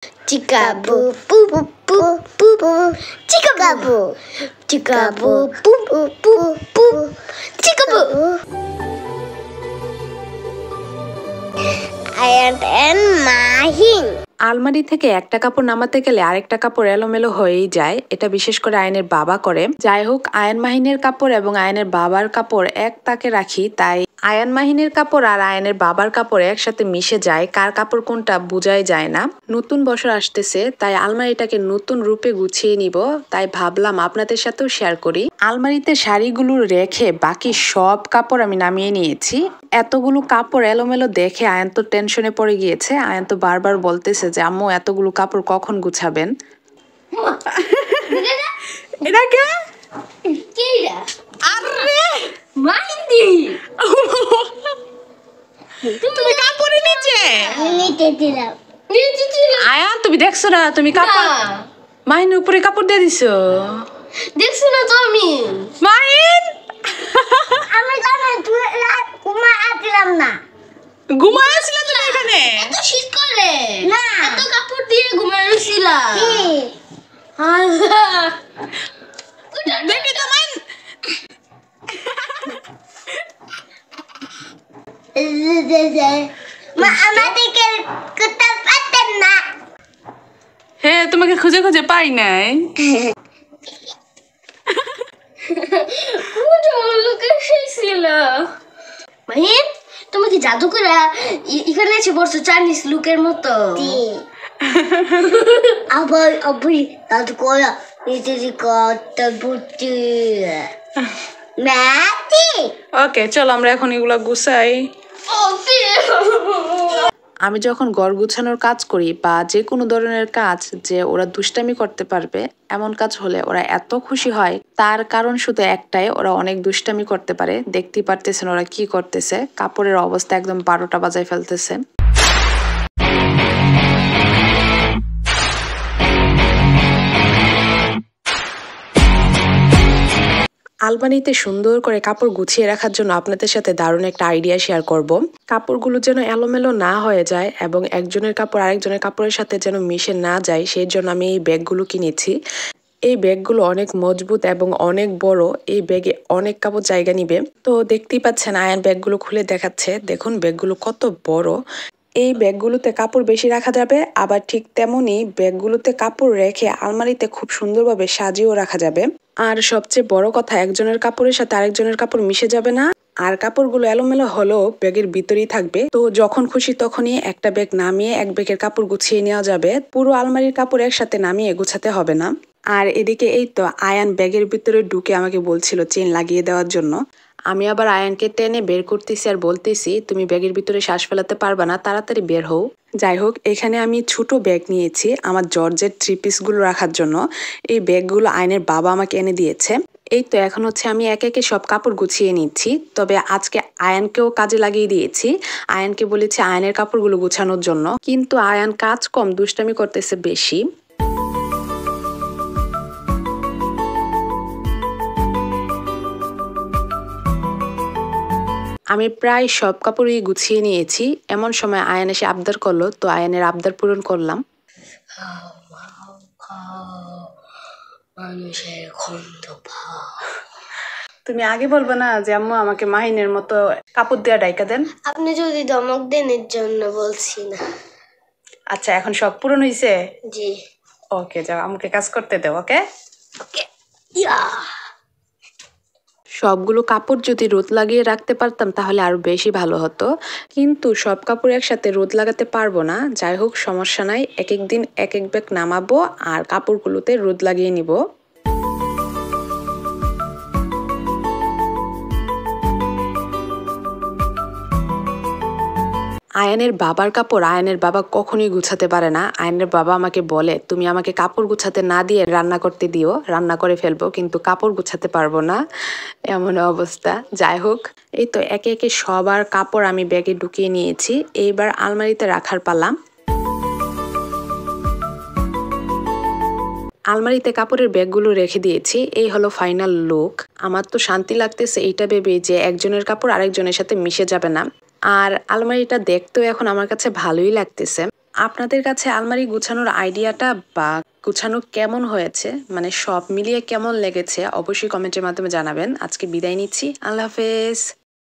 Chica boo boo boo boo boo boo. Chica boo. Chica boo boo boo boo boo. Chica boo. Ayan and Mahin. আলমারি থেকে একটা কাপড় নামাতে গেলে আরেকটা কাপড় এলোমেলো হয়েই যায়। এটা বিশেষ করে আয়নের বাবা করে। যাই হোক, আয়ন মাহিনের কাপড় এবং আয়নের বাবার কাপড় এক তাকে রাখি, তাই আয়ন মাহিনের কাপড় আর আয়নের বাবার কাপড় একসাথে মিশে যায়, কার কাপড় কোনটা বোঝাই যায় না। নতুন বছর আসতেছে, তাই আলমারিটাকে নতুন রূপে গুছিয়ে নিব, তাই ভাবলাম আপনাদের সাথেও শেয়ার করি। আলমারিতে শাড়িগুলো রেখে বাকি সব কাপড় আমি নামিয়ে নিয়েছি। এতগুলো কাপড় এলোমেলো দেখে আয়ন তো টেনশনে পড়ে গিয়েছে। আয়ন তো বারবার বলতেছে যে আম্মু এতগুলো কাপড় কখন গুছাবেন। এটা কে? Kira. আরে Mandi. তুমি কাপড়ে নিচে নিচে দিলাম। নিচে দিলাম। আয়ান তুমি দেখছো না? তুমি কাপড় মাহিনের উপরে কাপড় দিয়ে দিছো। দেখছো না তো আমি? মাহিন আমি জানি তুই ঘুমাইছিলাম না। ঘুমাইছিল তুমি এখানে? এত শীত করে না, এত কাপড় দিয়ে ঘুমাইছিলাম। আল্লাহ দেখি তো মাহিন। মা আমাদেরকে কোথাও পাতেন না। হ্যাঁ, তোমাকে খুঁজে খুঁজে পাই নাই। মাহিন, তুমি কি জাদু করে এখানে এসে বসছো চাইনিজ লুকের মতো? আবার আবার জাদু করে নিজের কথা বুঝছি। ম্যাথি ওকে, চলো আমরা এখন এগুলা গুছাই। আমি যখন ঘর গুছানোর কাজ করি বা যে কোনো ধরনের কাজ, যে ওরা দুষ্টামি করতে পারবে এমন কাজ হলে ওরা এত খুশি হয়, তার কারণ শুধু একটাই, ওরা অনেক দুষ্টামি করতে পারে। দেখতেই পারতেছেন ওরা কি করতেছে। কাপড়ের অবস্থা একদম 12টা বাজায় ফেলতেছে। আলমারিতে সুন্দর করে কাপড় গুছিয়ে রাখার জন্য আপনাদের সাথে দারুণ একটা আইডিয়া শেয়ার করব। কাপড়গুলো যেন এলোমেলো না হয়ে যায় এবং একজনের কাপড় আরেকজনের কাপড়ের সাথে যেন মিশে না যায়, সেই জন্য আমি এই ব্যাগগুলো কিনেছি। এই ব্যাগগুলো অনেক মজবুত এবং অনেক বড়। এই ব্যাগে অনেক কাপড় জায়গা নিবে। তো দেখতেই পাচ্ছেন আয়ন ব্যাগগুলো খুলে দেখাচ্ছে। দেখুন ব্যাগগুলো কত বড়। এই ব্যাগগুলোতে কাপড় বেশি রাখা যাবে, আবার ঠিক তেমনি ব্যাগগুলোতে কাপড় রেখে আলমারিতে খুব সুন্দরভাবে সাজিয়েও রাখা যাবে। আর সবচেয়ে বড় কথা, একজনের কাপড়ের সাথে আরেকজনের কাপড় মিশে যাবে না, আর কাপড়গুলো এলোমেলো হলেও ব্যাগের ভিতরেই থাকবে। তো যখন খুশি তখনই একটা ব্যাগ নামিয়ে এক ব্যাগের কাপড় গুছিয়ে নেওয়া যাবে। পুরো আলমারির কাপড় একসাথে নামিয়ে গুছাতে হবে না। আর এদিকে এই তো আয়ান ব্যাগের ভিতরে ঢুকে আমাকে বলছিল চেন লাগিয়ে দেওয়ার জন্য। আমি আবার আয়ানকে টেনে বের করতেছি আর বলতেছি তুমি ব্যাগের ভিতরে শ্বাস ফেলাতে পারবা না, তাড়াতাড়ি বের হও। যাই হোক, এখানে আমি ছোট ব্যাগ নিয়েছি আমার জর্জের 3 পিসগুলো রাখার জন্য। এই ব্যাগগুলো আয়নের বাবা আমাকে এনে দিয়েছে। এই তো এখন হচ্ছে আমি একে একে সব কাপড় গুছিয়ে নিচ্ছি। তবে আজকে আয়ানকেও কাজে লাগিয়ে দিয়েছি। আয়ানকে বলেছি আয়নের কাপড়গুলো গুছানোর জন্য, কিন্তু আয়ান কাজ কম, দুষ্টামি করতেছে বেশি। আমি প্রায় সব কাপড়ই গুছিয়ে নিয়েছি। এমন সময় আয়ান এসে আবদার করলো, তো আয়ানের আবদার পূরণ করলাম। তুমি আগে বলবো না যে আম্মু আমাকে মাহিনের মতো কাপড় দেওয়া ডাইকা দেন? আপনি যদি ধমক দেন এর জন্য বলছি না। আচ্ছা, এখন সব পূরণ হয়েছে? জি। ওকে, যাও আমাকে কাজ করতে দাও। ওকে ওকে। ইয়া সবগুলো কাপড় যদি রোদ লাগিয়ে রাখতে পারতাম তাহলে আরো বেশি ভালো হতো, কিন্তু সব কাপড় একসাথে রোদ লাগাতে পারবো না। যাই হোক, সমস্যা নাই, এক এক দিন এক এক ব্যাগ নামাবো আর কাপড়গুলোতে রোদ লাগিয়ে নিব। আয়নের বাবার কাপড় আয়নের বাবা কখনোই গুছাতে পারে না। আয়নের বাবা আমাকে বলে তুমি আমাকে কাপড় গুছাতে না দিয়ে রান্না করতে দিও, রান্না করে ফেলবো, কিন্তু কাপড় গুছাতে পারবো না, এমন অবস্থা। যাই হোক, এই তো একে একে সবার কাপড় আমি ব্যাগে ঢুকিয়ে নিয়েছি। এইবার আলমারিতে রাখার পালা। আলমারিতে কাপড়ের ব্যাগগুলো রেখে দিয়েছি। এই হলো ফাইনাল লুক। আমার তো শান্তি লাগতেছে এইটা ভেবে যে একজনের কাপড় আরেকজনের সাথে মিশে যাবে না। আর আলমারিটা দেখতেও এখন আমার কাছে ভালোই লাগতেছে। আপনাদের কাছে আলমারি গুছানোর আইডিয়াটা বা গুছানো কেমন হয়েছে, মানে সব মিলিয়ে কেমন লেগেছে অবশ্যই কমেন্টের মাধ্যমে জানাবেন। আজকে বিদায় নিচ্ছি, আল্লাহ হাফেজ।